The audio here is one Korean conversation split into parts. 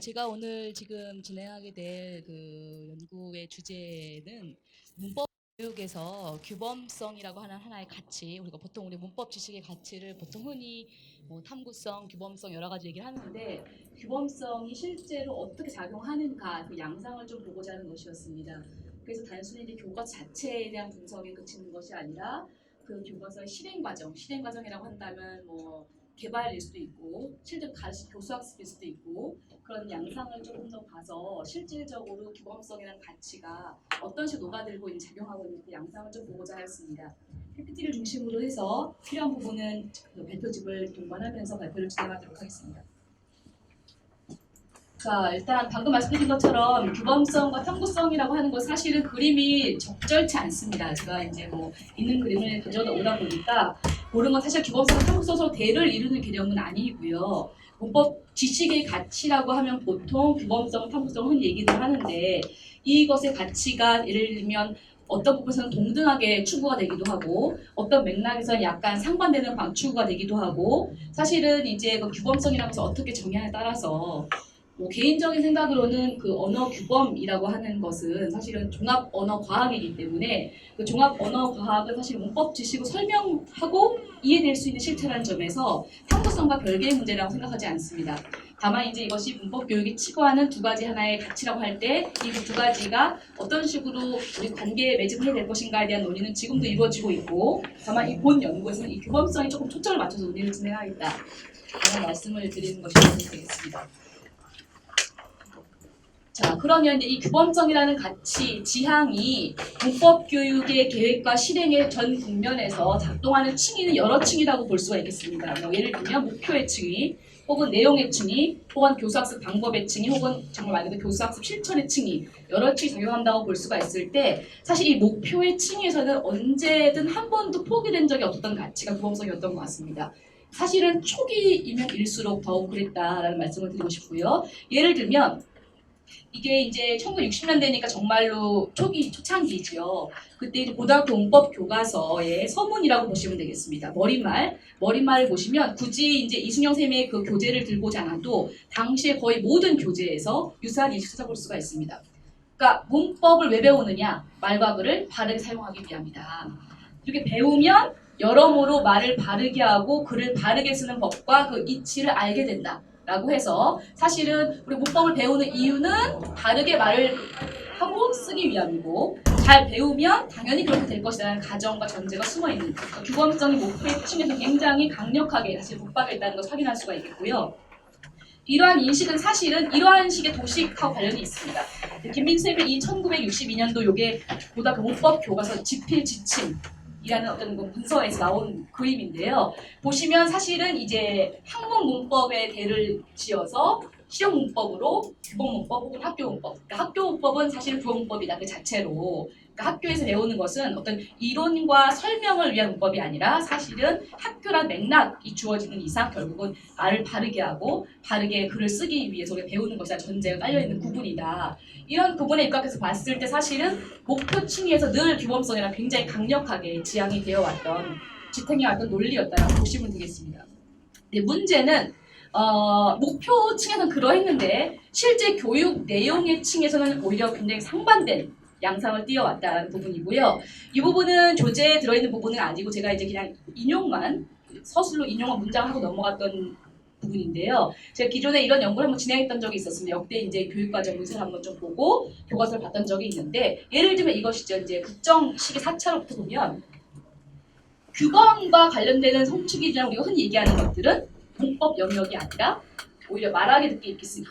제가 오늘 지금 진행하게 될 그 연구의 주제는 문법 교육에서 규범성이라고 하는 하나의 가치, 우리가 보통 우리 문법 지식의 가치를 보통 흔히 뭐 탐구성, 규범성 여러 가지 얘기를 하는데 규범성이 실제로 어떻게 작용하는가 그 양상을 좀 보고자 하는 것이었습니다. 그래서 단순히 이제 교과서 자체에 대한 분석에 그치는 것이 아니라 그 교과서의 실행 과정이라고 한다면 뭐 개발일 수도 있고 실제 교수학습일 수도 있고 그런 양상을 조금 더 봐서 실질적으로 규범성이라는 가치가 어떤 식으로 녹아들고 있는 작용하고 있는 그 양상을 좀 보고자 하였습니다. PPT를 중심으로 해서 필요한 부분은 그 발표집을 동반하면서 발표를 진행하도록 하겠습니다. 자, 일단 방금 말씀드린 것처럼 규범성과 탐구성이라고 하는 것 사실은 그림이 적절치 않습니다. 제가 이제 뭐 있는 그림을 가져다 오다 보니까 모르는 건 사실 규범성과 탐구성 서로 대를 이루는 개념은 아니고요. 문법 지식의 가치라고 하면 보통 규범성, 탐구성 흔히 얘기를 하는데 이것의 가치가 예를 들면 어떤 부분에서는 동등하게 추구가 되기도 하고 어떤 맥락에서는 약간 상반되는 추구가 되기도 하고 사실은 이제 그 규범성이라는 것을 어떻게 정의하냐에 따라서 뭐 개인적인 생각으로는 그 언어 규범이라고 하는 것은 사실은 종합 언어 과학이기 때문에 그 종합 언어 과학은 사실 문법 지식을 설명하고 이해될 수 있는 실체라는 점에서 탐구성과 별개의 문제라고 생각하지 않습니다. 다만 이제 이것이 문법 교육이 추구하는 두 가지 하나의 가치라고 할 때 이 두 가지가 어떤 식으로 우리 관계에 매집해야 될 것인가에 대한 논의는 지금도 이루어지고 있고 다만 이 본 연구에서는 이 규범성에 조금 초점을 맞춰서 논의를 진행하겠다 라는 말씀을 드리는 것이 되겠습니다. 자, 그러면 이제 이 규범성이라는 가치, 지향이 문법 교육의 계획과 실행의 전 국면에서 작동하는 층위는 여러 층이라고 볼 수가 있겠습니다. 뭐 예를 들면 목표의 층위, 혹은 내용의 층위, 혹은 교수학습 방법의 층위, 혹은 정말 말 그대로 교수학습 실천의 층위, 여러 층이 작용한다고 볼 수가 있을 때 사실 이 목표의 층위에서는 언제든 한 번도 포기된 적이 없었던 가치가 규범성이었던 것 같습니다. 사실은 초기이면 일수록 더욱 그랬다라는 말씀을 드리고 싶고요. 예를 들면 이게 이제 1960년대니까 정말로 초창기죠. 그때 이제 고등학교 문법 교과서의 서문이라고 보시면 되겠습니다. 머릿말을 보시면 굳이 이제 이순영 쌤의 그 교재를 들고 오지 않아도 당시에 거의 모든 교재에서 유사한 인식을 찾아볼 수가 있습니다. 그러니까 문법을 왜 배우느냐? 말과 글을 바르게 사용하기 위함이다. 이렇게 배우면 여러모로 말을 바르게 하고 글을 바르게 쓰는 법과 그 이치를 알게 된다. 라고 해서 사실은 우리 문법을 배우는 이유는 바르게 말을 하고 쓰기 위함이고 잘 배우면 당연히 그렇게 될 것이라는 가정과 전제가 숨어있는 그러니까 규범성이 목표의 층에서 굉장히 강력하게 사실 붙박여 있다는 것을 확인할 수가 있겠고요. 이러한 인식은 사실은 이러한 식의 도식하고 관련이 있습니다. 김민수 쌤이 이 1962년도 요게 고등학교 문법 교과서 집필 지침 이라는 어떤 문서에서 나온 그림인데요. 보시면 사실은 이제 학문 문법에 대를 지어서 실용 문법으로 규범 문법 혹은 학교 문법. 그러니까 학교 문법은 사실 규범 문법이다 그 자체로. 그러니까 학교에서 배우는 것은 어떤 이론과 설명을 위한 문법이 아니라 사실은 학교란 맥락이 주어지는 이상 결국은 말을 바르게 하고 바르게 글을 쓰기 위해서 우리가 배우는 것이라는 전제가 깔려있는 구분이다. 이런 부분에 입각해서 봤을 때 사실은 목표 층위에서 늘 규범성이랑 굉장히 강력하게 지향이 되어왔던 지탱해왔던 논리였다고 보시면 되겠습니다. 근데 문제는 목표 층에서는 그러했는데 실제 교육 내용의 층에서는 오히려 굉장히 상반된 양상을 띄어왔다는 부분이고요. 이 부분은 조제에 들어있는 부분은 아니고 제가 이제 그냥 서술로 인용한 문장을 하고 넘어갔던 부분인데요. 제가 기존에 이런 연구를 한번 진행했던 적이 있었습니다. 역대 이제 교육과정 문서를 한번 좀 보고 교과서를 봤던 적이 있는데 예를 들면 이것이죠. 이제 국정 시기 4차로부터 보면 규범과 관련되는 성취 기준이라고 우리가 흔히 얘기하는 것들은 문법 영역이 아니라 오히려 말하기 듣기 읽기 쓰기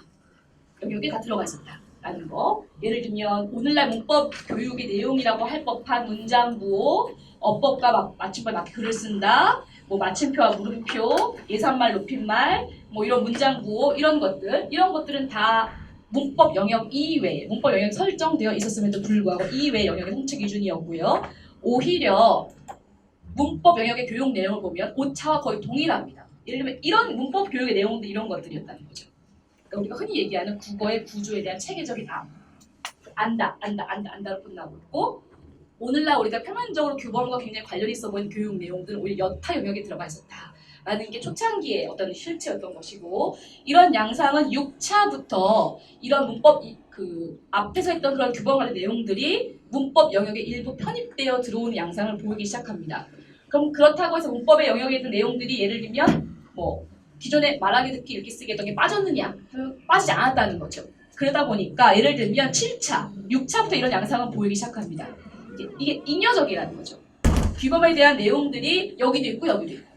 영역에 다 들어가 있었다라는 거. 예를 들면 오늘날 문법 교육의 내용이라고 할 법한 문장 부호, 어법과 맞춤법에 맞게 글을 쓴다. 뭐 마침표와 물음표, 예산말, 높임말, 뭐 이런 문장 구호 이런 것들은 다 문법 영역 이외, 문법 영역이 설정되어 있었음에도 불구하고 이외 영역의 성취 기준이었고요. 오히려 문법 영역의 교육 내용을 보면 오차와 거의 동일합니다. 예를 들면 이런 문법 교육의 내용도 이런 것들이었다는 거죠. 그러니까 우리가 흔히 얘기하는 국어의 구조에 대한 체계적인 안다로 끝나고 있고 오늘날 우리가 표면적으로 규범과 굉장히 관련이 있어 보이는 교육 내용들은 오히려 여타 영역에 들어가 있었다. 라는 게 초창기의 어떤 실체였던 것이고, 이런 양상은 6차부터 이런 문법 그 앞에서 했던 그런 규범 관련 내용들이 문법 영역에 일부 편입되어 들어오는 양상을 보이기 시작합니다. 그럼 그렇다고 해서 문법의 영역에 있는 내용들이 예를 들면 뭐 기존에 말하기, 듣기, 읽기, 쓰기 했던 게 빠졌느냐? 빠지지 않았다는 거죠. 그러다 보니까 예를 들면 7차, 6차부터 이런 양상은 보이기 시작합니다. 이게 잉여적이라는 거죠. 규범에 대한 내용들이 여기도 있고 여기도 있고.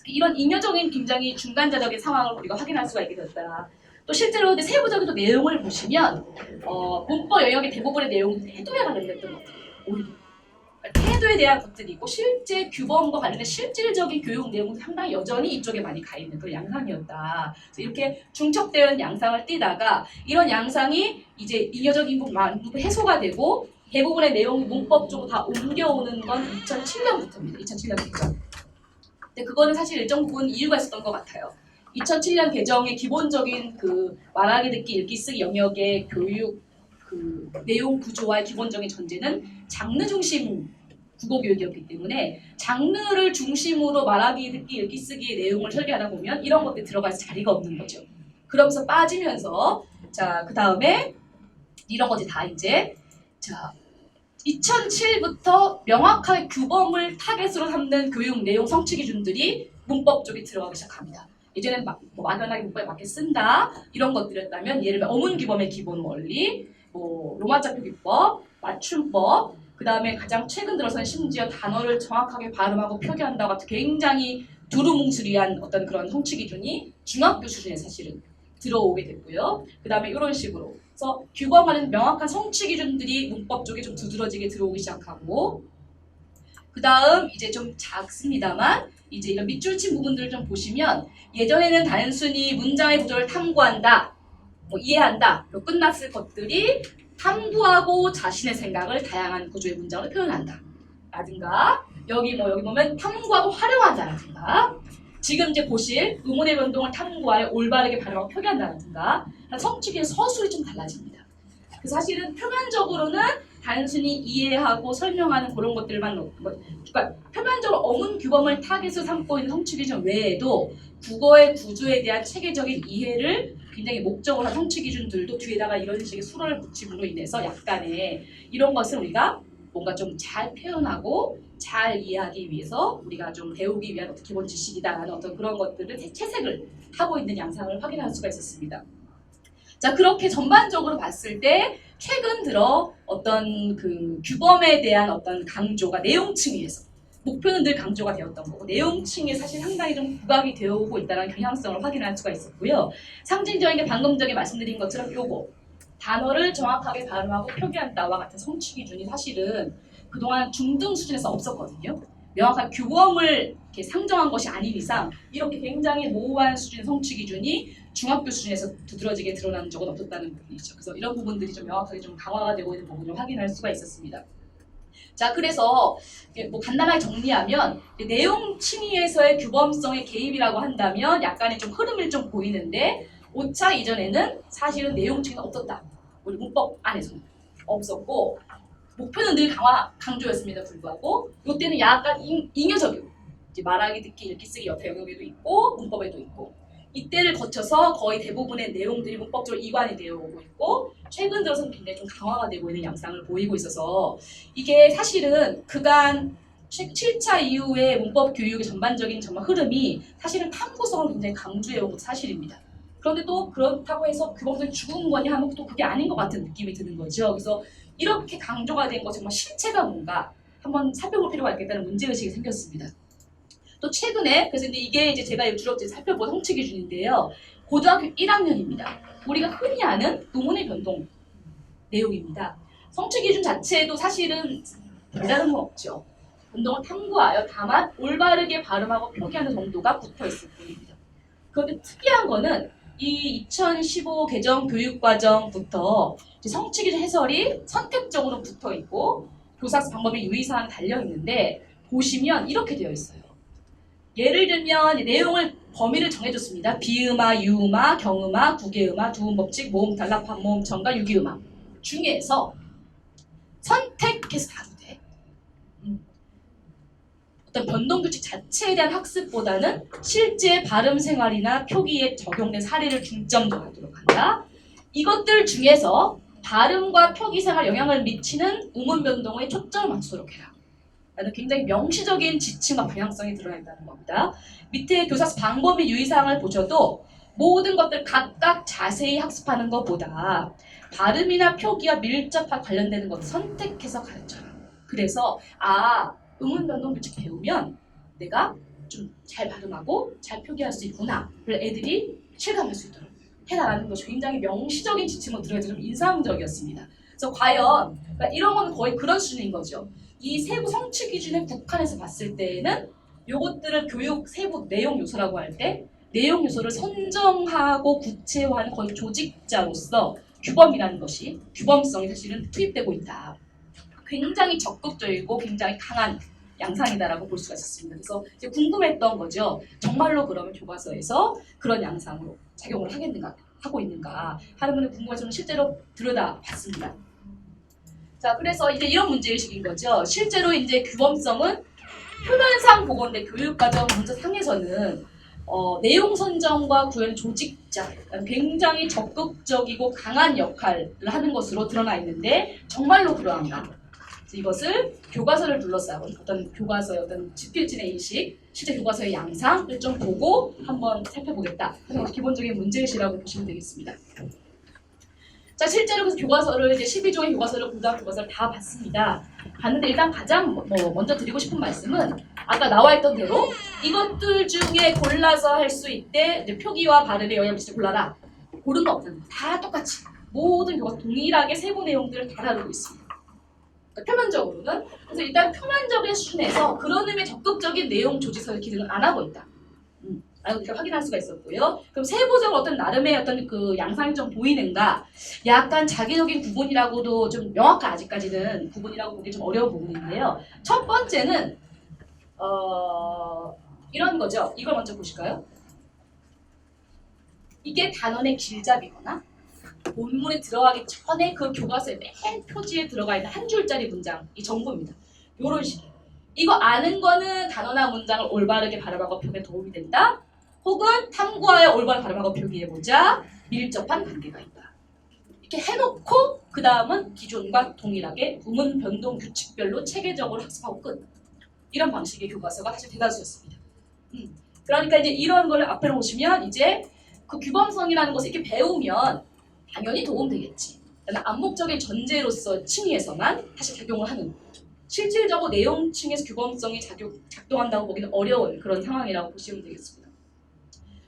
이런 잉여적인 굉장히 중간자적인 상황을 우리가 확인할 수가 있게 됐다. 또 실제로 세부적인 또 내용을 보시면 문법 영역의 대부분의 내용은 태도에 관련됐던 것들, 오히려 태도에 대한 것들이 있고 실제 규범과 관련된 실질적인 교육 내용은 상당히 여전히 이쪽에 많이 가 있는 그런 양상이었다. 그래서 이렇게 중첩되어 있는 양상을 띠다가 이런 양상이 이제 잉여적인 부분 해소가 되고 대부분의 내용이 문법적으로 다 옮겨오는 건 2007년부터입니다. 2007년 개정. 근데 그거는 사실 일정 부분 이유가 있었던 것 같아요. 2007년 개정의 기본적인 그 말하기, 듣기, 읽기, 쓰기 영역의 교육 그 내용 구조와의 기본적인 전제는 장르 중심 국어 교육이었기 때문에 장르를 중심으로 말하기, 듣기, 읽기, 쓰기의 내용을 설계하다 보면 이런 것들이 들어갈 자리가 없는 거죠. 그러면서 빠지면서 자, 그 다음에 이런 것들이 다 이제 자 2007부터 명확하게 규범을 타겟으로 삼는 교육 내용 성취 기준들이 문법 쪽에 들어가기 시작합니다. 예전엔 막연하게 문법에 맞게 쓴다 이런 것들이었다면 예를 들면 어문 규범의 기본 원리, 뭐 로마자 표기법, 맞춤법, 그 다음에 가장 최근 들어서는 심지어 단어를 정확하게 발음하고 표기한다 같은 굉장히 두루뭉술이한 어떤 그런 성취 기준이 중학교 수준에 사실은 들어오게 됐고요. 그 다음에 이런 식으로 그래서 규범하는 명확한 성취 기준들이 문법 쪽에 좀 두드러지게 들어오기 시작하고 그 다음 이제 좀 작습니다만 이제 이런 밑줄 친 부분들을 좀 보시면 예전에는 단순히 문장의 구조를 탐구한다, 뭐 이해한다, 끝났을 것들이 탐구하고 자신의 생각을 다양한 구조의 문장으로 표현한다 라든가 여기 보면 탐구하고 활용한다 라든가 지금 이제 보실 의문의 변동을 탐구하여 올바르게 발음하고 표기한다든가 성취기의 서술이 좀 달라집니다. 그래서 사실은 표면적으로는 단순히 이해하고 설명하는 그런 것들만 그러니까 표면적으로 어문 규범을 타겟으로 삼고 있는 성취 기준 외에도 국어의 구조에 대한 체계적인 이해를 굉장히 목적으로 한 성취 기준들도 뒤에다가 이런 식의 수로를 붙임으로 인해서 약간의 이런 것을 우리가 뭔가 좀 잘 표현하고 잘 이해하기 위해서 우리가 좀 배우기 위한 어떤 기본 지식이다라는 어떤 그런 것들을 채색을 하고 있는 양상을 확인할 수가 있었습니다. 자, 그렇게 전반적으로 봤을 때 최근 들어 어떤 그 규범에 대한 어떤 강조가 내용층에서 목표는 늘 강조가 되었던 거고 내용층에 사실 상당히 좀 부각이 되어 오고 있다는 경향성을 확인할 수가 있었고요. 상징적인 게 방금 전에 말씀드린 것처럼 요거 단어를 정확하게 발음하고 표기한다와 같은 성취 기준이 사실은 그동안 중등 수준에서 없었거든요. 명확한 규범을 이렇게 상정한 것이 아닌 이상 이렇게 굉장히 모호한 수준의 성취 기준이 중학교 수준에서 두드러지게 드러나는 적은 없었다는 부분이죠. 그래서 이런 부분들이 좀 명확하게 좀 강화가 되고 있는 부분을 확인할 수가 있었습니다. 자, 그래서 뭐 간단하게 정리하면 내용 층위에서의 규범성의 개입이라고 한다면 약간의 좀 흐름을 좀 보이는데 5차 이전에는 사실은 내용 층위는 없었다. 우리 문법 안에서는 없었고 목표는 늘 강조였음에도 불구하고 이때는 약간 잉여적이고 이제 말하기, 듣기, 읽기, 쓰기 옆에 영역에도 있고 문법에도 있고 이때를 거쳐서 거의 대부분의 내용들이 문법적으로 이관이 되어 오고 있고 최근 들어서는 굉장히 좀 강화가 되고 있는 양상을 보이고 있어서 이게 사실은 그간 7차 이후에 문법 교육의 전반적인 정말 흐름이 사실은 탐구성을 굉장히 강조해온 것도 사실입니다. 그런데 또 그렇다고 해서 규범성이 죽은 거냐 하면 또 그게 아닌 것 같은 느낌이 드는 거죠. 그래서 이렇게 강조가 된 거 정말 실체가 뭔가 한번 살펴볼 필요가 있겠다는 문제의식이 생겼습니다. 또 최근에 그래서 이게 이제 제가 주로 살펴본 성취 기준인데요. 고등학교 1학년입니다. 우리가 흔히 아는 논문의 변동 내용입니다. 성취 기준 자체도 사실은 별다른 건 없죠. 변동을 탐구하여 다만 올바르게 발음하고 표기하는 정도가 붙어 있을 뿐입니다. 그런데 특이한 거는 이 2015 개정 교육과정부터 성취 기준 해설이 선택적으로 붙어 있고 교사학습 방법의 유의사항이 달려 있는데 보시면 이렇게 되어 있어요. 예를 들면 내용을 범위를 정해줬습니다. 비음화, 유음화, 경음화, 구개음화, 두음법칙, 모음, 단락, 반모음, 정과, 유기음화 중에서 선택해서 다도 돼. 어떤 변동규칙 자체에 대한 학습보다는 실제 발음 생활이나 표기에 적용된 사례를 중점적으로 하도록 한다. 이것들 중에서 발음과 표기 생활에 영향을 미치는 음운 변동에 초점을 맞추도록 해라. 라는 굉장히 명시적인 지침과 방향성이 드러나 있다는 겁니다. 밑에 교사서 방법 및 유의사항을 보셔도 모든 것들 각각 자세히 학습하는 것보다 발음이나 표기와 밀접하게 관련되는 것을 선택해서 가르쳐라. 그래서 음운 변동 규칙 배우면 내가 좀 잘 발음하고 잘 표기할 수 있구나. 그걸 애들이 실감할 수 있도록 해라라는 것이 굉장히 명시적인 지침으로 들어있어 좀 인상적이었습니다. 그래서 과연 그러니까 이런 거는 거의 그런 수준인 거죠. 이 세부 성취 기준에 국한해서 봤을 때에는 요것들을 교육 세부 내용 요소라고 할 때 내용 요소를 선정하고 구체화하는 거의 조직자로서 규범이라는 것이 규범성이 사실은 투입되고 있다. 굉장히 적극적이고 굉장히 강한 양상이다라고 볼 수가 있었습니다. 그래서 이제 궁금했던 거죠. 정말로 그러면 교과서에서 그런 양상으로 작용을 하겠는가, 하고 있는가 하는 분이 궁금해서 실제로 들여다봤습니다. 자, 그래서 이제 이런 문제의식인 거죠. 실제로 이제 규범성은 표면상 보건대 교육과정 문제 상에서는 내용 선정과 구현 조직자, 굉장히 적극적이고 강한 역할을 하는 것으로 드러나 있는데 정말로 그러한가? 이것을 교과서를 둘러싸고 어떤 교과서의 어떤 지필진의 인식, 실제 교과서의 양상을 좀 보고 한번 살펴보겠다. 그래서 기본적인 문제의식이라고 보시면 되겠습니다. 자, 실제로 그래서 교과서를 이제 12종의 교과서를 고등학교 교과서를 다 봤습니다. 봤는데 일단 가장 먼저 드리고 싶은 말씀은 아까 나와 있던 대로 이것들 중에 골라서 할 수 있대. 이제 표기와 발음에 영향을 미치지 골라라. 고른 거 없잖아요. 다 똑같이 모든 교과서 동일하게 세부 내용들을 다 다루고 있습니다. 그러니까 표면적으로는 그래서 일단 표면적인 수준에서 그런 의미의 적극적인 내용 조직서의 기능을 안 하고 있다. 이렇게 확인할 수가 있었고요. 그럼 세부적으로 어떤 나름의 어떤 그 양상이 좀 보이는가? 약간 자기적인 구분이라고도 좀 명확한 아직까지는 구분이라고 보기 좀 어려운 부분인데요. 첫 번째는 이런 거죠. 이걸 먼저 보실까요? 이게 단원의 길잡이거나 본문에 들어가기 전에 그 교과서의 맨 표지에 들어가 있는 한 줄짜리 문장이 전부입니다. 이런 식이에요. 이거 아는 거는 단어나 문장을 올바르게 발음하고 표기에 도움이 된다. 혹은 탐구하여 올바른 발음하고 표기해보자. 밀접한 관계가 있다. 이렇게 해놓고 그 다음은 기존과 동일하게 음운 변동 규칙별로 체계적으로 학습하고 끝. 이런 방식의 교과서가 사실 대다수였습니다. 그러니까 이제 이런 걸 앞에 놓으시면 이제 그 규범성이라는 것을 이렇게 배우면 당연히 도움되겠지. 암묵적인 전제로서 층위에서만 사실 작용을 하는 실질적으로 내용층에서 규범성이 작동한다고 보기는 어려운 그런 상황이라고 보시면 되겠습니다.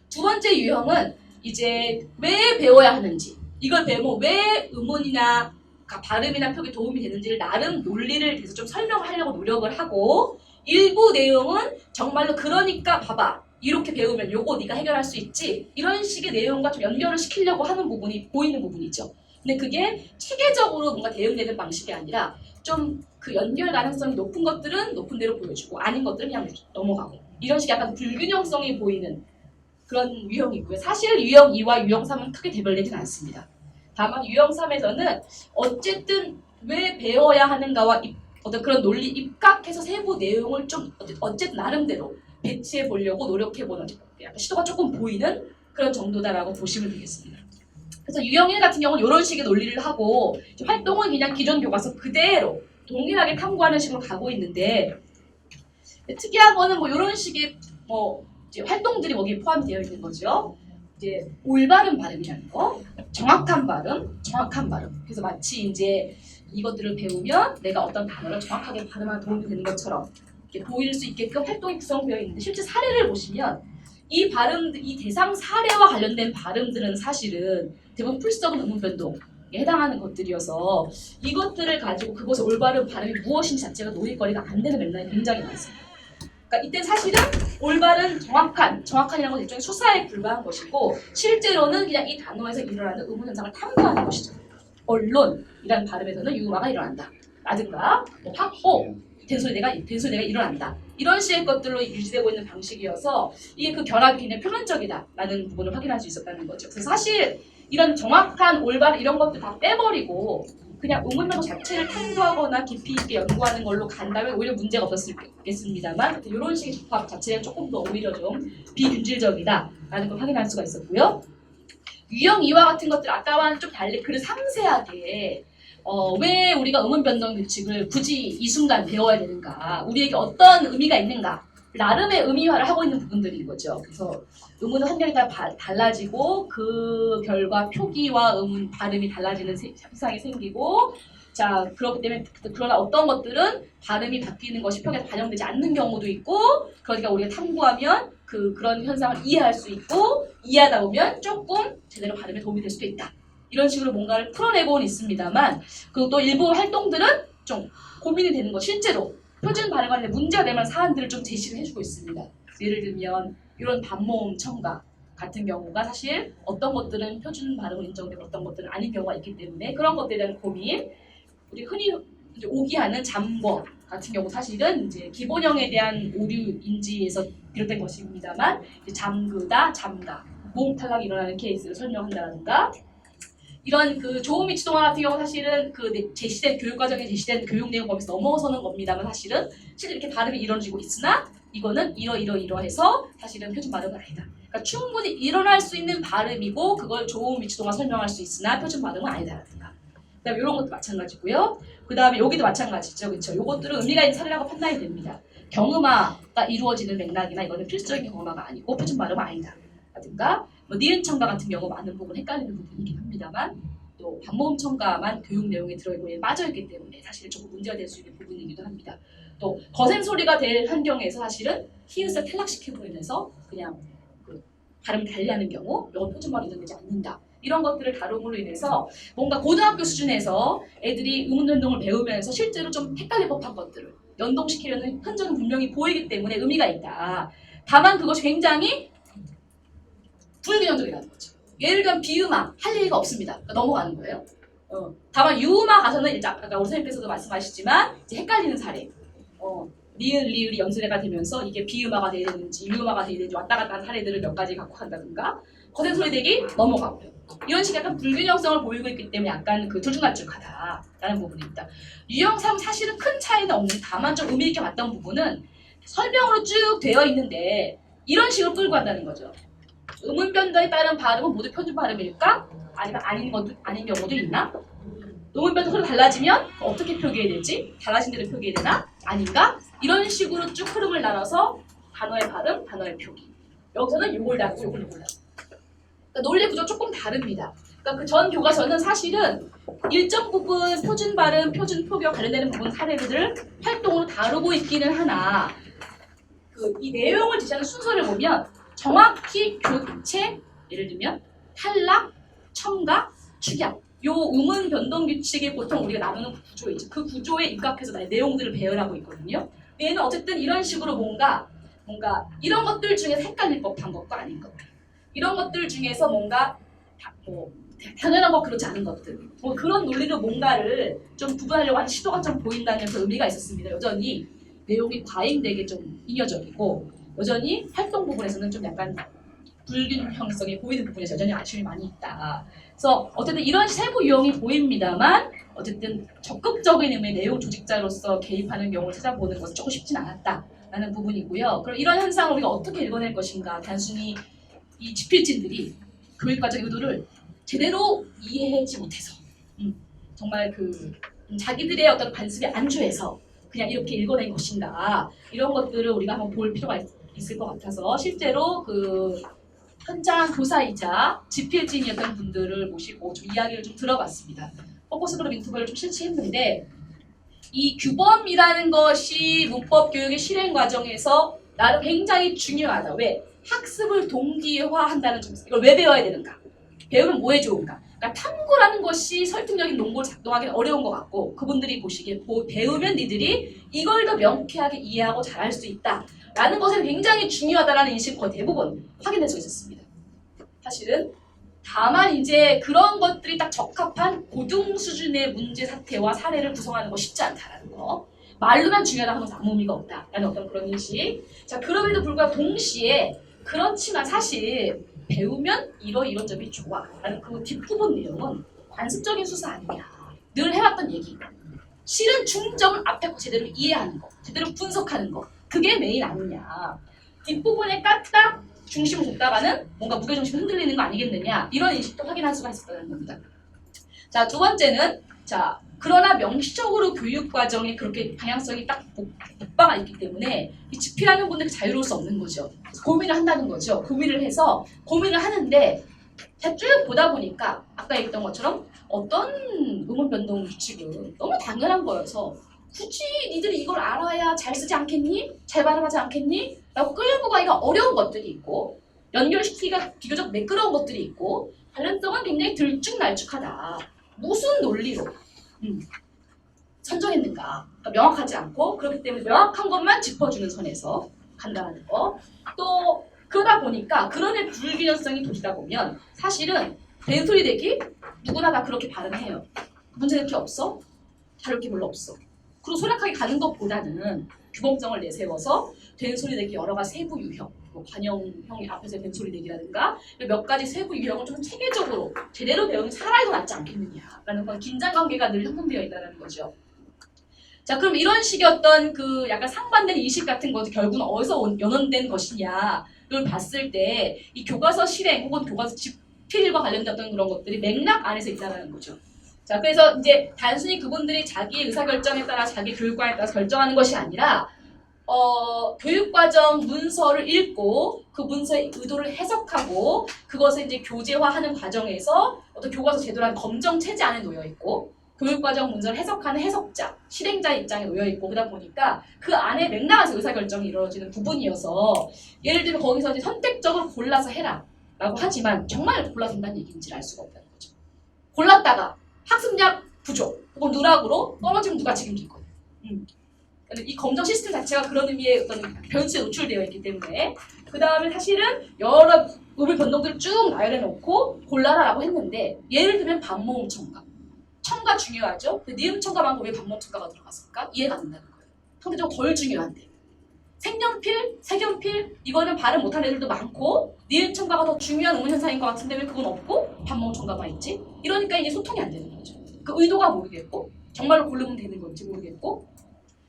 두 번째 유형은 이제 왜 배워야 하는지 이걸 배우면 왜 음운이나 발음이나 표기 도움이 되는지를 나름 논리를 대해서 좀 설명하려고 노력을 하고 일부 내용은 정말로 그러니까 봐봐. 이렇게 배우면 요거 네가 해결할 수 있지 이런 식의 내용과 좀 연결을 시키려고 하는 부분이 보이는 부분이죠. 근데 그게 체계적으로 뭔가 대응되는 방식이 아니라 좀 그 연결 가능성이 높은 것들은 높은 대로 보여주고 아닌 것들은 그냥 넘어가고 이런 식의 약간 불균형성이 보이는 그런 유형이고요. 사실 유형 2와 유형 3은 크게 대별되진 않습니다. 다만 유형 3에서는 어쨌든 왜 배워야 하는가와 어떤 그런 논리 입각해서 세부 내용을 좀 어쨌든 나름대로 배치해 보려고 노력해보는 약간 시도가 조금 보이는 그런 정도다라고 보시면 되겠습니다. 그래서 유형 1 같은 경우는 이런 식의 논리를 하고 활동은 그냥 기존 교과서 그대로 동일하게 탐구하는 식으로 가고 있는데 특이한 거는 뭐 이런 식의 이제 활동들이 거기에 포함이 되어 있는 거죠. 이제 올바른 발음이라는 거, 정확한 발음. 그래서 마치 이제 이것들을 배우면 내가 어떤 단어를 정확하게 발음하는 도움이 되는 것처럼 보일 수 있게끔 활동이 구성되어 있는데 실제 사례를 보시면 이 발음들, 이 대상 사례와 관련된 발음들은 사실은 대부분 풀썩은 음운 변동에 해당하는 것들이어서 이것들을 가지고 그것의 올바른 발음이 무엇인지 자체가 논의거리가 안 되는 맥락이 굉장히 많습니다. 그러니까 이때 사실은 올바른 정확한이라는 것은 일종의 수사에 불과한 것이고 실제로는 그냥 이 단어에서 일어나는 의문 현상을 탐구하는 것이죠. 언론이라는 발음에서는 유화가 일어난다. 라든가 확보, 된소리가 일어난다. 이런 식의 것들로 유지되고 있는 방식이어서 이게 그 결합이 굉장히 표면적이다라는 부분을 확인할 수 있었다는 거죠. 그래서 사실 이런 정확한 올바른 이런 것들 다 빼버리고 그냥 의문명도 자체를 탐구하거나 깊이 있게 연구하는 걸로 간다면 오히려 문제가 없었겠습니다만 이런 식의 접합 자체가 조금 더 오히려 좀 비균질적이다라는 걸 확인할 수가 있었고요. 유형 이와 같은 것들 아까와는 좀 달리 그를 상세하게 왜 우리가 의문 변동 규칙을 굳이 이 순간 배워야 되는가, 우리에게 어떤 의미가 있는가, 나름의 의미화를 하고 있는 부분들인 거죠. 그래서 의문은 환경에 따라 달라지고 그 결과 표기와 의문 발음이 달라지는 현상이 생기고, 자 그렇기 때문에 그러나 어떤 것들은 발음이 바뀌는 것이 표기에 반영되지 않는 경우도 있고, 그러니까 우리가 탐구하면 그런 현상을 이해할 수 있고, 이해하다 보면 조금 제대로 발음에 도움이 될 수도 있다. 이런 식으로 뭔가를 풀어내고는 있습니다만, 그리고 또 일부 활동들은 좀 고민이 되는 거, 실제로 표준 발음하는데 문제가 될 만한 사안들을 좀 제시를 해주고 있습니다. 예를 들면 이런 반모음 첨가 같은 경우가 사실 어떤 것들은 표준 발음으로 인정되고 어떤 것들은 아닌 경우가 있기 때문에 그런 것들에 대한 고민, 우리 흔히 이제 오기하는 잠궈 같은 경우 사실은 이제 기본형에 대한 오류 인지에서 비롯된 것입니다만, 이제 잠그다, 잠가, 모음 탈락이 일어나는 케이스를 설명한다든가, 이런 그 조음이 치동화 같은 경우 사실은 제시된 교육과정에 제시된 교육 내용 범위에서 넘어서는 겁니다만 사실은 실제 이렇게 발음이 이루어지고 있으나 이거는 이러해서 사실은 표준 발음은 아니다. 그러니까 충분히 일어날 수 있는 발음이고 그걸 조음 위치동화 설명할 수 있으나 표준 발음은 아니다라든가. 그다음에 이런 것도 마찬가지고요. 그다음에 여기도 마찬가지죠, 그렇죠? 요것들은 의미가 있는 사례라고 판단이 됩니다. 경음화가 이루어지는 맥락이나 이거는 필수적인 경음화가 아니고 표준 발음은 아니다라든가. 니은 첨가 같은 경우 많은 부분 헷갈리는 부분이긴 합니다만, 또 반모음 첨가만 교육 내용에 들어있고 빠져있기 때문에 사실 조금 문제가 될 수 있는 부분이기도 합니다. 또 거센 소리가 될 환경에서 사실은 히읗을 탈락시켜버리면서 그냥 발음이 달리하는 경우, 이건 표준말로 인정되지 않는다. 이런 것들을 다룸으로 인해서 뭔가 고등학교 수준에서 애들이 의문 연동을 배우면서 실제로 좀 헷갈릴 법한 것들을 연동시키려는 흔적은 분명히 보이기 때문에 의미가 있다. 다만 그것이 굉장히 불균형적이라는 거죠. 예를 들면 비음화 할 얘기가 없습니다. 그러니까 넘어가는 거예요. 다만 유음화 가서는 일단 아까 우리 선생님께서도 말씀하셨지만 이제 헷갈리는 사례. 니은 리을이 연수대가 되면서 이게 비음화가 돼야 되는지 유음화가 돼야 되는지 왔다 갔다 하는 사례들을 몇 가지 갖고 간다든가, 거센 소리 대기 넘어가고요. 이런 식의 약간 불균형성을 보이고 있기 때문에 약간 들쭉날쭉하다라는 부분입니다. 유형 3 사실은 큰 차이는 없는데 다만 좀 의미 있게 봤던 부분은 설명으로 쭉 되어 있는데 이런 식으로 끌고 간다는 거죠. 의문 변동에 따른 발음은 모두 표준 발음일까? 아니면 아닌 경우도 있나? 의문 변동 흐름이 달라지면 어떻게 표기해야 될지, 달라진 대로 표기해야 되나? 아닌가? 이런 식으로 쭉 흐름을 나눠서 단어의 발음, 단어의 표기. 여기서는 요걸 다루고 요걸 다루고. 그러니까 논리 구조 조금 다릅니다. 그러니까 그 전 교과서는 사실은 일정 부분 표준 발음, 표준 표기와 관련되는 부분 사례들을 활동으로 다루고 있기는 하나, 이 내용을 제시하는 순서를 보면 정확히 교체, 예를 들면 탈락, 첨가, 축약, 요 음운 변동 규칙에 보통 우리가 나누는 구조 있죠. 그 구조에 입각해서 내용들을 배열하고 있거든요. 얘는 어쨌든 이런 식으로 뭔가 이런 것들 중에서 헷갈릴 법한 것과 아닌 것들, 이런 것들 중에서 뭔가 당연한 거 그렇지 않은 것들, 그런 논리로 뭔가를 좀 구분하려고 하는 시도가 좀 보인다는 그 의미가 있었습니다. 여전히 내용이 과잉되게 좀 인여적이고 여전히 활동 부분에서는 좀 약간 불균형성이 보이는 부분에서 여전히 아쉬움이 많이 있다. 그래서 어쨌든 이런 세부 유형이 보입니다만 어쨌든 적극적인 의미의 내용 조직자로서 개입하는 경우를 찾아보는 것은 조금 쉽진 않았다라는 부분이고요. 그럼 이런 현상을 우리가 어떻게 읽어낼 것인가? 단순히 이 집필진들이 교육과정 의도를 제대로 이해하지 못해서 정말 자기들의 어떤 관습에 안주해서 그냥 이렇게 읽어낸 것인가, 이런 것들을 우리가 한번 볼 필요가 있을 것 같아서 실제로 현장 교사이자 집필진이었던 분들을 모시고 좀 이야기를 좀 들어봤습니다. 포커스 그룹 인터뷰를 좀 실시했는데, 이 규범이라는 것이 문법 교육의 실행 과정에서 나름 굉장히 중요하다. 왜? 학습을 동기화한다는 점에서 이걸 왜 배워야 되는가? 배우면 뭐에 좋은가? 그러니까 탐구라는 것이 설득력인 논거를 작동하기는 어려운 것 같고, 그분들이 보시기에 배우면 니들이 이걸 더 명쾌하게 이해하고 잘할 수 있다라는 것은 굉장히 중요하다라는 인식이 거의 대부분 확인될 수 있었습니다. 사실은 다만 이제 그런 것들이 딱 적합한 고등 수준의 문제 사태와 사례를 구성하는 거 쉽지 않다라는 거. 말로만 중요하다 하면 아무 의미가 없다라는 어떤 그런 인식. 자, 그럼에도 불구하고 동시에 그렇지만 사실 배우면 이런 점이 좋아 라는 그 뒷부분 내용은 관습적인 수사 아니냐. 늘 해왔던 얘기. 실은 중점을 앞에 거 제대로 이해하는 거, 제대로 분석하는 거. 그게 메인 아니냐. 뒷부분에 까딱 중심을 뒀다가는 뭔가 무게중심이 흔들리는 거 아니겠느냐. 이런 인식도 확인할 수가 있었다는 겁니다. 자, 두 번째는 자, 그러나 명시적으로 교육과정에 그렇게 방향성이 딱 목박아 있기 때문에 이 집필하는 분들이 자유로울 수 없는 거죠. 고민을 한다는 거죠. 고민을 해서 고민을 하는데 쭉 보다 보니까 아까 얘기했던 것처럼 어떤 음원 변동 규칙은 너무 당연한 거여서 굳이 니들이 이걸 알아야 잘 쓰지 않겠니? 잘 발음하지 않겠니? 라고 끌고 가기가 어려운 것들이 있고 연결시키기가 비교적 매끄러운 것들이 있고 관련성은 굉장히 들쭉날쭉하다. 무슨 논리로 선정했는가? 그러니까 명확하지 않고 그렇기 때문에 명확한 것만 짚어주는 선에서 간다는 거. 또 그러다 보니까 그런 애 불균형성이 도지다 보면 사실은 된소리 대기 누구나 다 그렇게 발음해요. 문제될 게 없어? 다룰 게 별로 없어. 그리고 소략하게 가는 것보다는 규범성을 내세워서 된소리 내기 여러 가지 세부 유형, 뭐 관형형이 앞에서 된소리 내기라든가 몇 가지 세부 유형을 좀 체계적으로 제대로 배우면 살아야 더 낫지 않겠느냐라는 건 긴장관계가 늘 형성되어 있다는 거죠. 자, 그럼 이런 식의 어떤 그 약간 상반된 인식 같은 것도 결국은 어디서 연원된 것이냐를 봤을 때 이 교과서 실행 혹은 교과서 집필과 관련된 어떤 그런 것들이 맥락 안에서 있다는 거죠. 자, 그래서 이제 단순히 그분들이 자기의 의사결정에 따라 자기 교육과에 따라서 결정하는 것이 아니라 교육과정 문서를 읽고 그 문서의 의도를 해석하고 그것을 이제 교재화하는 과정에서 어떤 교과서 제도라는 검정 체제 안에 놓여 있고 교육과정 문서를 해석하는 해석자, 실행자 입장에 놓여 있고 그러다 보니까 그 안에 맥락에서 의사결정이 이루어지는 부분이어서 예를 들면 거기서 이제 선택적으로 골라서 해라 라고 하지만 정말 골라서 된다는 얘기인지를 알 수가 없다는 거죠. 골랐다가 학습량 부족 혹은 누락으로 떨어지면 누가 책임질 거예요. 이 검정 시스템 자체가 그런 의미의 어떤 변수에 노출되어 있기 때문에 그 다음에 사실은 여러 의미 변동들을 쭉 나열해 놓고 골라라라고 했는데 예를 들면 반모음 첨가. 첨가 중요하죠? 근데 니은 첨가만큼 왜 반모음 첨가가 들어갔을까? 이해가 안 된다는 거예요. 상대적으로 덜 중요한데. 색연필, 색연필 이거는 발음 못하는 애들도 많고 니은 첨가가 더 중요한 의문 현상인 것 같은데 왜 그건 없고 반모음 첨가만 있지? 이러니까 이제 소통이 안 되는 거죠. 그 의도가 모르겠고 정말로 고르면 되는 건지 모르겠고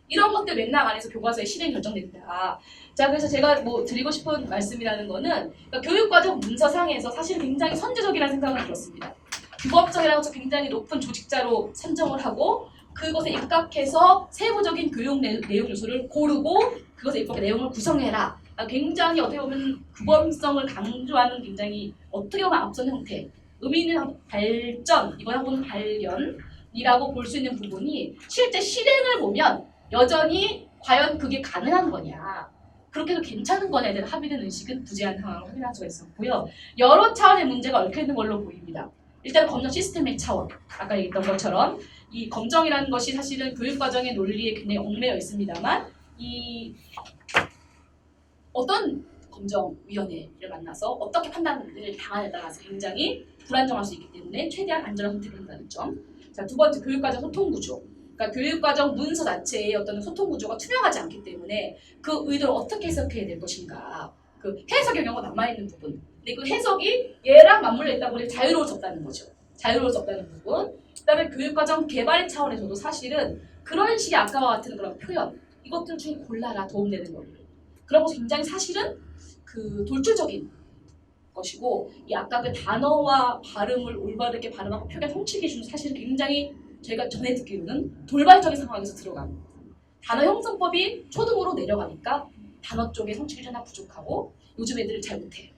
이런 것들 맥락 안에서 교과서의 실행 결정된다. 자, 그래서 제가 뭐 드리고 싶은 말씀이라는 거는 그러니까 교육과정 문서상에서 사실 굉장히 선제적이라는 생각은 들었습니다. 규범적이라고 해서 굉장히 높은 조직자로 선정을 하고 그것에 입각해서 세부적인 교육 내용 요소를 고르고 그것에 입각해 내용을 구성해라. 굉장히 어떻게 보면 규범성을 강조하는 굉장히 어떻게 보면 앞선 형태, 의미 있는 발전, 이거하고는 발견이라고 볼 수 있는 부분이 실제 실행을 보면 여전히 과연 그게 가능한 거냐 그렇게 해도 괜찮은 거냐에 대한 합의된 의식은 부재한 상황을 확인할 수가 있었고요. 여러 차원의 문제가 얽혀있는 걸로 보입니다. 일단 검정 시스템의 차원, 아까 얘기했던 것처럼 이 검정이라는 것이 사실은 교육과정의 논리에 굉장히 얽매여 있습니다만 이 어떤 검정위원회를 만나서 어떻게 판단을 방안에 따라서 굉장히 불안정할 수 있기 때문에 최대한 안전한 선택을 한다는 점. 자, 두 번째 교육과정 소통구조. 그러니까 교육과정 문서 자체의 어떤 소통 구조가 투명하지 않기 때문에 그 의도를 어떻게 해석해야 될 것인가. 그 해석 영역은 남아있는 부분. 근데 그 해석이 얘랑 맞물려 있다 보니 자유로울 수 없다는 거죠. 자유로울 수 없다는 부분. 그 다음에 교육과정 개발 차원에서도 사실은 그런 식의 아까와 같은 그런 표현. 이것들 중에 골라라 도움되는 걸로. 그런 것이 굉장히 사실은 그 돌출적인 것이고 이 아까 그 단어와 발음을 올바르게 발음하고 표현 성취 기준은 사실은 굉장히 제가 전에 듣기로는 돌발적인 상황에서 들어가는 단어 형성법이 초등으로 내려가니까 단어 쪽에 성취 기준이 하나 부족하고 요즘 애들을 잘 못해.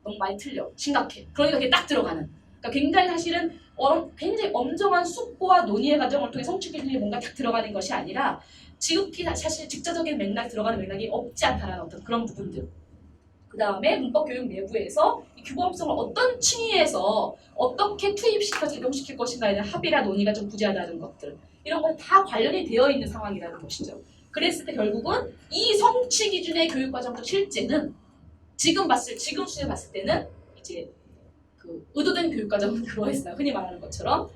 너무 많이 틀려. 심각해. 그러니까 그게 딱 들어가는. 그러니까 굉장히 사실은 굉장히 엄정한 숙고와 논의의 과정을 통해 성취 기준이 뭔가 딱 들어가는 것이 아니라 지극히 사실 직접적인 맥락 들어가는 맥락이 없지 않다라는 어떤 그런 부분들. 그 다음에 문법 교육 내부에서 이 규범성을 어떤 층위에서 어떻게 투입시켜 적용시킬 것인가에 대한 합의나 논의가 좀 부재하다는 것들 이런 건 다 관련이 되어 있는 상황이라는 것이죠. 그랬을 때 결국은 이 성취 기준의 교육과정적 실제는 지금 수준에 봤을 때는 이제 그 의도된 교육과정은 그거였어요. 흔히 말하는 것처럼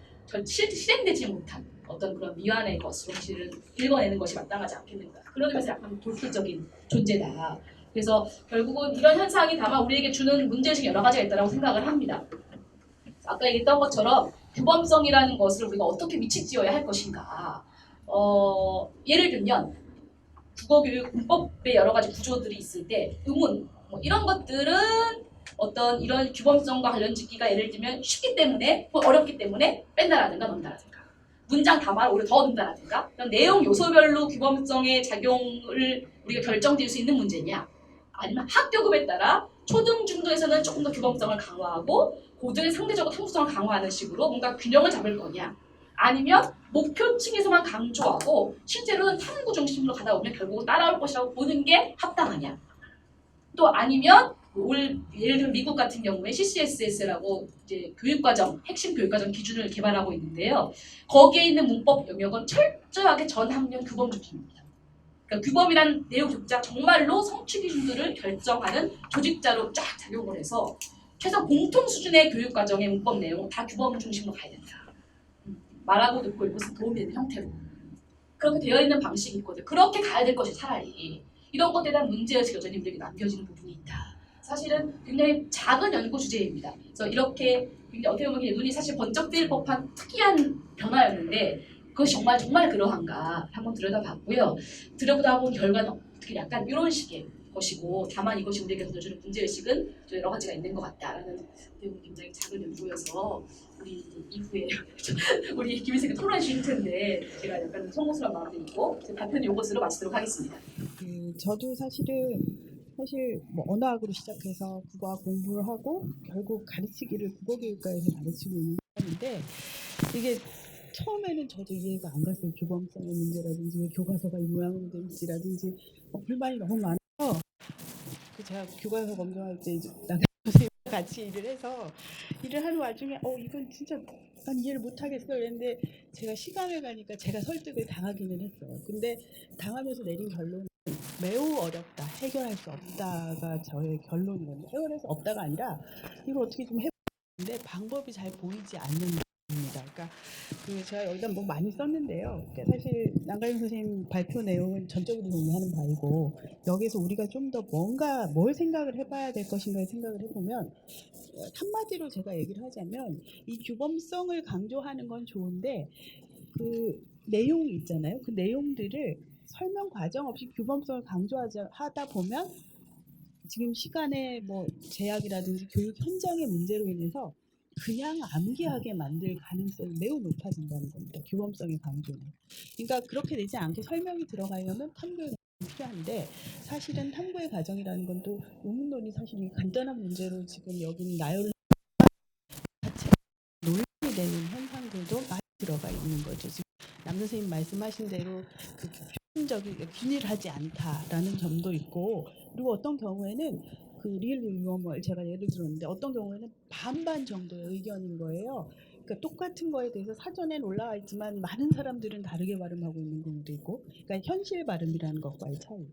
실제 실행되지 못한 어떤 그런 미완의 것으로 사실은 읽어내는 것이 마땅하지 않겠는가. 그런 의미에서 약간 돌출적인 존재다. 그래서 결국은 이런 현상이 다만 우리에게 주는 문제의식이 여러 가지가 있다고 생각을 합니다. 아까 얘기했던 것처럼 규범성이라는 것을 우리가 어떻게 밑치지어야 할 것인가. 예를 들면 국어교육 문법의 여러 가지 구조들이 있을 때 의문 뭐 이런 것들은 어떤 이런 규범성과 관련 짓기가 예를 들면 쉽기 때문에 어렵기 때문에 뺀다라든가 넣는다라든가 문장 담화를 오히려 더 넣는다라든가 이런 내용 요소별로 규범성의 작용을 우리가 결정지을 수 있는 문제냐 아니면 학교급에 따라 초등 중도에서는 조금 더 규범성을 강화하고 고등에 상대적으로 탐구성을 강화하는 식으로 뭔가 균형을 잡을 거냐 아니면 목표층에서만 강조하고 실제로는 탐구 중심으로 가다 보면 결국은 따라올 것이라고 보는 게 합당하냐 또 아니면 예를 들면 미국 같은 경우에 CCSS라고 이제 교육과정 핵심 교육과정 기준을 개발하고 있는데요. 거기에 있는 문법 영역은 철저하게 전 학년 규범 중심입니다. 그러니까 규범이란 내용 교육자 정말로 성취 기준들을 결정하는 조직자로 쫙 작용을 해서 최소 공통 수준의 교육과정의 문법 내용은 다 규범 중심으로 가야 된다. 말하고 듣고 읽고서 도움이 되는 형태로 그렇게 되어 있는 방식이 있거든요. 그렇게 가야 될 것이 차라리 이런 것에 대한 문제의식이 여전히 우리에게 남겨지는 부분이 있다. 사실은 굉장히 작은 연구 주제입니다. 그래서 이렇게 어떻게 보면 눈이 사실 번쩍 뜨일 법한 특이한 변화였는데 그것이 정말 그러한가 한번 들여다봤고요. 들여다본 결과는 어떻게 약간 이런 식의 것이고 다만 이것이 우리에게 던져주는 문제의식은 여러 가지가 있는 것 같다라는 굉장히 작은 연구여서 우리 이후에 우리 김희석이 토론해 주실 텐데 제가 약간 송구스러운 마음도 있고 발표는 이것으로 마치도록 하겠습니다. 저도 사실 뭐 언어학으로 시작해서 국어 공부를 하고 결국 가르치기를 국어교육과에서 가르치고 있는 사람인데 이게 처음에는 저도 이해가 안 갔어요. 규범성의 문제라든지 교과서가 이 모양으로 돼 있지라든지 불만이 너무 많아서 제가 교과서 검정할 때 이제 나가 선생님과 같이 일을 해서 일을 하는 와중에 이건 진짜 난 이해를 못하겠어 이랬는데 제가 시간을 가니까 제가 설득을 당하기는 했어요. 근데 당하면서 내린 결론은 매우 어렵다. 해결할 수 없다가 저의 결론이거든요. 해결할 수 없다가 아니라 이걸 어떻게 좀 해보는데 방법이 잘 보이지 않는 겁니다. 그러니까 제가 여기다 뭐 많이 썼는데요. 그러니까 사실 남가영 선생님 발표 내용은 전적으로 동의하는 바이고 여기서 우리가 좀 더 뭔가 뭘 생각을 해봐야 될 것인가를 생각을 해보면 한마디로 제가 얘기를 하자면 이 규범성을 강조하는 건 좋은데 그 내용이 있잖아요. 그 내용들을 설명 과정 없이 규범성을 강조하다 보면 지금 시간의 뭐 제약이라든지 교육 현장의 문제로 인해서 그냥 암기하게 만들 가능성이 매우 높아진다는 겁니다. 규범성의 강조는. 그러니까 그렇게 되지 않게 설명이 들어가려면 탐구의 과정이 필요한데 사실은 탐구의 과정이라는 건 또 의문론이 사실 간단한 문제로 지금 여기는 나열 자체 논란이 되는 현상들도 많이 들어가 있는 거죠. 지금 남 선생님 말씀하신 대로 그 표준적인 균일하지 않다라는 점도 있고 그리고 어떤 경우에는 그 리얼 유머를 제가 예를 들었는데 어떤 경우에는 반반 정도의 의견인 거예요. 그러니까 똑같은 거에 대해서 사전엔 올라와 있지만 많은 사람들은 다르게 발음하고 있는 경우도 있고 그러니까 현실 발음이라는 것과의 차이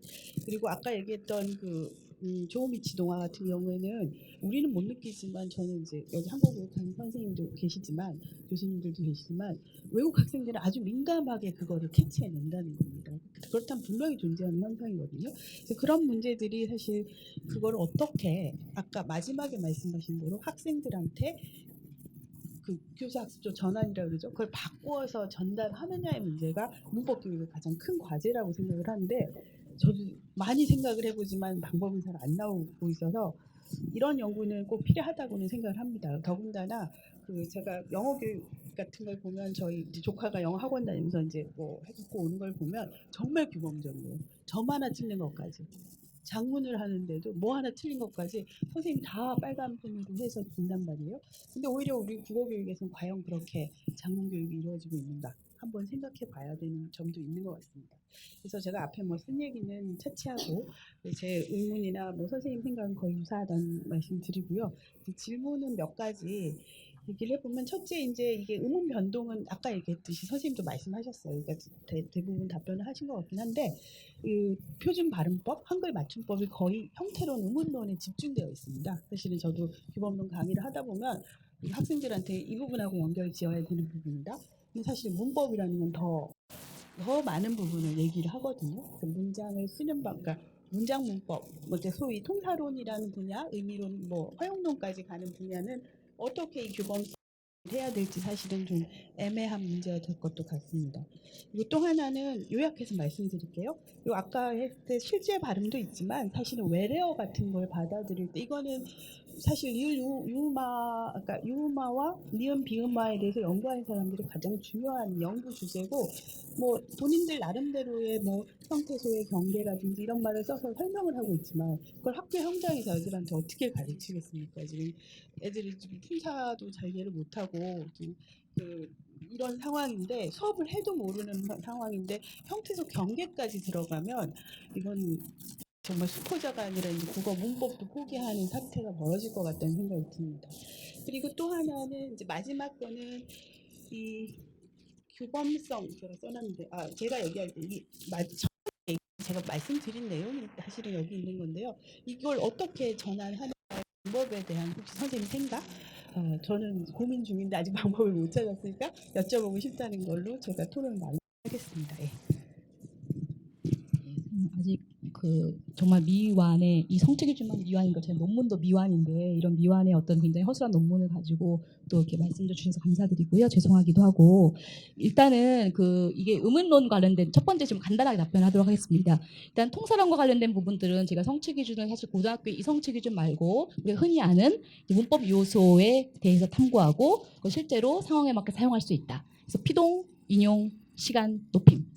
그리고 아까 얘기했던 조미치 동화 같은 경우에는 우리는 못 느끼지만 저는 이제 여기 한국교육하는 선생님도 계시지만 교수님들도 계시지만 외국 학생들은 아주 민감하게 그거를 캐치해낸다는 겁니다. 그렇다면 분명히 존재하는 현상이거든요. 그래서 그런 문제들이 사실 그걸 어떻게 아까 마지막에 말씀하신 대로 학생들한테 그 교사 학습조 전환이라고 그러죠. 그걸 바꾸어서 전달하느냐의 문제가 문법 교육의 가장 큰 과제라고 생각을 하는데 저도 많이 생각을 해보지만 방법은 잘 안 나오고 있어서 이런 연구는 꼭 필요하다고는 생각을 합니다. 더군다나 제가 영어 교육 같은 걸 보면 저희 이제 조카가 영어 학원 다니면서 이제 뭐 해갖고 오는 걸 보면 정말 규범적이에요. 점 하나 틀린 것까지. 장문을 하는데도 뭐 하나 틀린 것까지 선생님 다 빨간 펜으로 해서 준단 말이에요. 근데 오히려 우리 국어교육에서는 과연 그렇게 장문 교육이 이루어지고 있는가 한번 생각해 봐야 되는 점도 있는 것 같습니다. 그래서 제가 앞에 뭐 쓴 얘기는 차치하고 제 의문이나 뭐 선생님 생각은 거의 유사하다는 말씀 드리고요. 질문은 몇 가지 얘기를 해보면 첫째 이제 이게 의문 변동은 아까 얘기했듯이 선생님도 말씀하셨어요. 그러니까 대부분 답변을 하신 것 같긴 한데 표준 발음법, 한글 맞춤법이 거의 형태로는 의문론에 집중되어 있습니다. 사실은 저도 규범론 강의를 하다 보면 학생들한테 이 부분하고 연결 지어야 되는 부분이다. 근데 사실 문법이라는 건 더 많은 부분을 얘기를 하거든요. 문장을 쓰는 방, 그러니까 문장 문법, 뭐 소위 통사론이라는 분야, 의미론, 뭐 허용론까지 가는 분야는 어떻게 이 규범 해야 될지 사실은 좀 애매한 문제가 될 것도 같습니다. 그리고 또 하나는 요약해서 말씀드릴게요. 요 아까 했을 실제 발음도 있지만 사실은 외래어 같은 걸 받아들일 때 이거는 사실 리을 유마, 그러니까 유마와 니은 비음마에 대해서 연구하는 사람들이 가장 중요한 연구 주제고, 뭐 본인들 나름대로의 뭐 형태소의 경계라든지 이런 말을 써서 설명을 하고 있지만 그걸 학교 현장에서 애들한테 어떻게 가르치겠습니까? 지금 애들이 지금 품사도 잘 이해를 못하고 지금 이런 상황인데 수업을 해도 모르는 상황인데 형태소 경계까지 들어가면 이건 정말 수포자가 아니라 이제 국어 문법도 포기하는 사태가 벌어질 것 같다는 생각이 듭니다. 그리고 또 하나는 이제 마지막 거는 이 규범성 제가 써놨는데 제가 얘기할 때 제가 말씀드린 내용이 사실은 여기 있는 건데요. 이걸 어떻게 전환하는 방법에 대한 혹시 선생님 생각? 저는 고민 중인데 아직 방법을 못 찾았으니까 여쭤보고 싶다는 걸로 제가 토론을 마무리하겠습니다. 예. 아직 정말 미완의 이 성취기준만 미완인 것처럼 논문도 미완인데 이런 미완의 어떤 굉장히 허술한 논문을 가지고 또 이렇게 말씀해 주셔서 감사드리고요. 죄송하기도 하고 일단은 이게 의문론 관련된 첫 번째 좀 간단하게 답변하도록 하겠습니다. 일단 통사론과 관련된 부분들은 제가 성취기준은 사실 고등학교 이 성취기준 말고 우리가 흔히 아는 문법 요소에 대해서 탐구하고 실제로 상황에 맞게 사용할 수 있다. 그래서 피동, 인용, 시간, 높임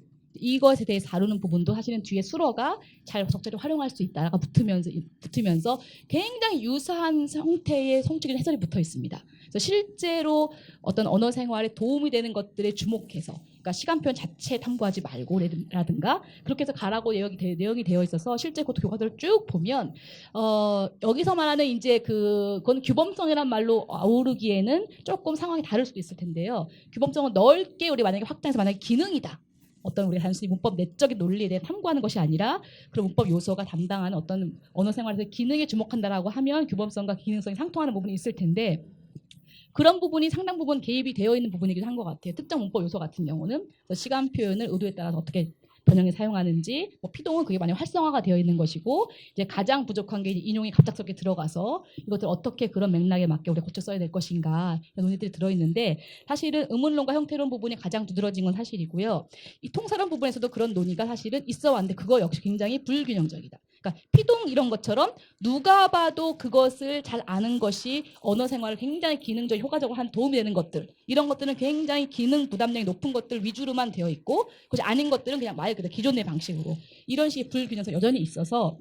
이것에 대해 다루는 부분도 사실은 뒤에 수어가 잘 적절히 활용할 수 있다가 붙으면서 굉장히 유사한 형태의 성취기준 해설이 붙어 있습니다. 그래서 실제로 어떤 언어 생활에 도움이 되는 것들에 주목해서 그러니까 시간표 자체 탐구하지 말고 라든가 그렇게 해서 가라고 내용이 되어 있어서 실제 그 교과서를 쭉 보면 여기서 말하는 이제 그건 규범성이란 말로 아우르기에는 조금 상황이 다를 수도 있을 텐데요. 규범성은 넓게 우리 만약에 확장해서 만약에 기능이다. 어떤 우리가 단순히 문법 내적인 논리에 대해 탐구하는 것이 아니라 그런 문법 요소가 담당하는 어떤 언어 생활에서 기능에 주목한다라고 하면 규범성과 기능성이 상통하는 부분이 있을 텐데 그런 부분이 상당 부분 개입이 되어 있는 부분이기도 한 것 같아요. 특정 문법 요소 같은 경우는 시간 표현을 의도에 따라서 어떻게 변형해 사용하는지, 피동은 그게 만약 활성화가 되어 있는 것이고 이제 가장 부족한 게 인용이 갑작스럽게 들어가서 이것들 어떻게 그런 맥락에 맞게 우리가 고쳐 써야 될 것인가 논의들이 들어있는데 사실은 의문론과 형태론 부분이 가장 두드러진 건 사실이고요. 이 통사론 부분에서도 그런 논의가 사실은 있어 왔는데 그거 역시 굉장히 불균형적이다. 그러니까 피동 이런 것처럼 누가 봐도 그것을 잘 아는 것이 언어 생활을 굉장히 기능적으로 효과적으로 한 도움이 되는 것들 이런 것들은 굉장히 기능 부담량이 높은 것들 위주로만 되어 있고 그것이 아닌 것들은 그냥 말 그대로 기존의 방식으로 이런 식의 불균형성이 여전히 있어서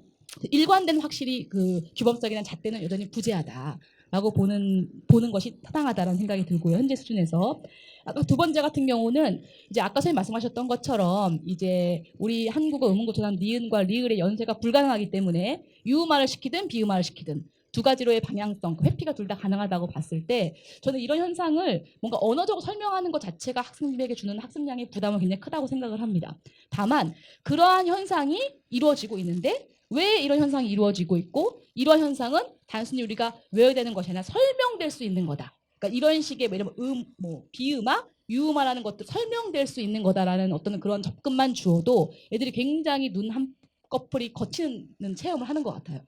일관된 확실히 규범성이나 잣대는 여전히 부재하다라고 보는 것이 타당하다라는 생각이 들고요. 현재 수준에서 아까 두 번째 같은 경우는 이제 아까 선생님 말씀하셨던 것처럼 이제 우리 한국어 의문고처럼 니은과 리을의 연쇄가 불가능하기 때문에 유음화를 시키든 비음화를 시키든 두 가지로의 방향성, 회피가 둘 다 가능하다고 봤을 때 저는 이런 현상을 뭔가 언어적으로 설명하는 것 자체가 학생들에게 주는 학습량의 부담은 굉장히 크다고 생각을 합니다. 다만 그러한 현상이 이루어지고 있는데 왜 이런 현상이 이루어지고 있고 이러한 현상은 단순히 우리가 외워야 되는 것이 아니라 설명될 수 있는 거다. 그러니까 이런 식의 비음화, 유음화라는 것도 설명될 수 있는 거다라는 어떤 그런 접근만 주어도 애들이 굉장히 눈 한꺼풀이 거치는 체험을 하는 것 같아요.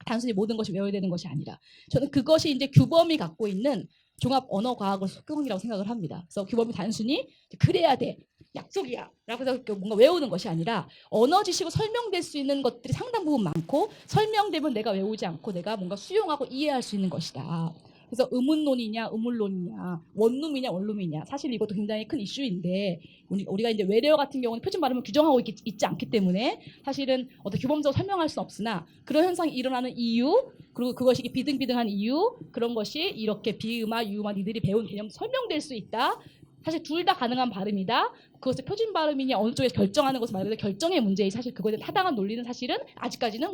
단순히 모든 것이 외워야 되는 것이 아니라 저는 그것이 이제 규범이 갖고 있는 종합 언어 과학의 속성이라고 생각을 합니다. 그래서 규범이 단순히 그래야 돼. 약속이야 라고 해서 뭔가 외우는 것이 아니라 언어 지식으로 설명될 수 있는 것들이 상당 부분 많고 설명되면 내가 외우지 않고 내가 뭔가 수용하고 이해할 수 있는 것이다. 그래서 의문론이냐 의문론이냐 원룸이냐 원룸이냐 사실 이것도 굉장히 큰 이슈인데 우리가 이제 외래어 같은 경우는 표준 발음을 규정하고 있지 않기 때문에 사실은 어떤 규범적으로 설명할 수는 없으나 그런 현상이 일어나는 이유 그리고 그것이 비등비등한 이유 그런 것이 이렇게 비음화 유음화 니들이 배운 개념 설명될 수 있다. 사실 둘 다 가능한 발음이다. 그것을 표준 발음이냐 어느 쪽에서 결정하는 것을 말해서 결정의 문제에 사실 그거에 대한 타당한 논리는 사실은 아직까지는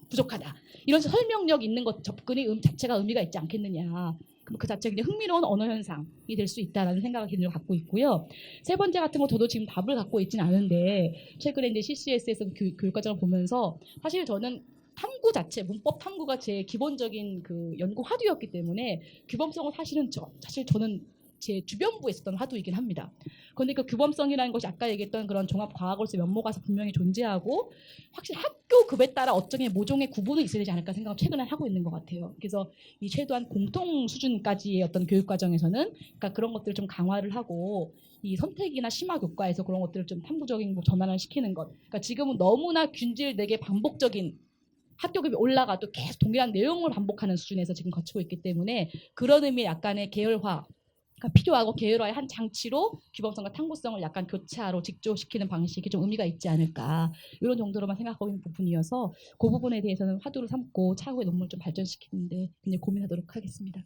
부족하다. 이런 설명력 있는 것 접근이 자체가 의미가 있지 않겠느냐. 그 자체가 굉장히 흥미로운 언어 현상이 될 수 있다라는 생각을 개인적으로 갖고 있고요. 세 번째 같은 거 저도 지금 답을 갖고 있지는 않은데 최근에 이제 CCS에서 교육과정을 보면서 사실 저는 탐구 자체, 문법 탐구가 제 기본적인 연구 화두였기 때문에 규범성은 사실 저는 제 주변부에 있었던 화두이긴 합니다. 그런데 그 규범성이라는 것이 아까 얘기했던 그런 종합과학으로서 면모가서 분명히 존재하고 확실히 학교급에 따라 어쩌면 모종의 구분은 있어야 되지 않을까 생각을 최근에 하고 있는 것 같아요. 그래서 이 최소한 공통 수준까지의 어떤 교육 과정에서는 그러니까 그런 것들을 좀 강화를 하고 이 선택이나 심화 교과에서 그런 것들을 좀 탐구적인 전환을 시키는 것. 그러니까 지금은 너무나 균질되게 반복적인 학교급이 올라가도 계속 동일한 내용을 반복하는 수준에서 지금 거치고 있기 때문에 그런 의미의 약간의 계열화 가 필요하고 계열화의 한 장치로 규범성과 탐구성을 약간 교차로 직조시키는 방식이 좀 의미가 있지 않을까 이런 정도로만 생각하고 있는 부분이어서 그 부분에 대해서는 화두를 삼고 차후의 논문을 좀 발전시키는데 굉장히 고민하도록 하겠습니다.